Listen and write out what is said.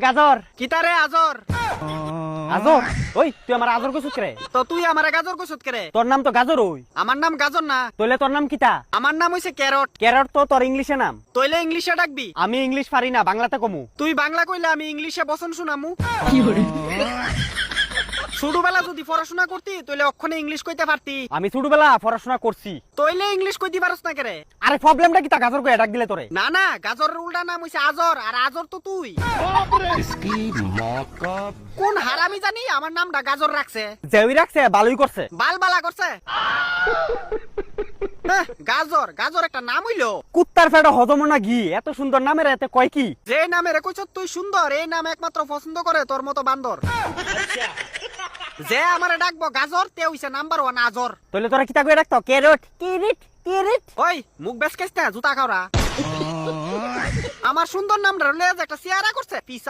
গাজর কিতারে আজর আজর ওই তুই আমার আজর কইছস রে তো তুই আমারে গাজর কইছত কেরে তোর নাম তো গাজর ওই আমার নাম গাজর না তইলে তোর নাম কিতা আমার নাম হইছে ক্যারট ক্যারট তো তোর ইংলিশে নাম তইলে ইংলিশে ডাকবি আমি ইংলিশ পারি না বাংলাতে কমু তুই বাংলা কইলে আমি ইংলিশে বসন শুনামু ছোটবেলা যদি পড়াশোনা করতি তইলে অক্ষণে ইংলিশ কইতে পারতি আমি ছোটবেলা পড়াশোনা করছি তইলে ইংলিশ কইতে পারস না কেরে আরে প্রবলেমটা কিতা গাজর কই ডাক দিলে তোরে না না গাজরের উল্টা নাম হইছে আজর আর আজর তো তুই কোন হারামি জানি আমার নামটা গাজর রাখছে জেউই রাখছে ভালোই করছে বালবালা করছে গাজর গাজর একটা নাম হইলো কুত্তার ফেটা হজম না ঘি এত সুন্দর নামের এতে কয় কি যে নামে রেখেছ তুই সুন্দর এই নাম একমাত্র পছন্দ করে তোর মতো বান্দর যে আমারে ডাকবো গাজর তে হইছে নাম্বার 1 আজর তইলে তোরা কিতা কই ডাকতো ক্যারট কিরিট কিরিট ওই মুখ বেসকেস না জুতা খাওরা আমার সুন্দর নামটা লয়ে একটা চেয়ারা করছে পিসা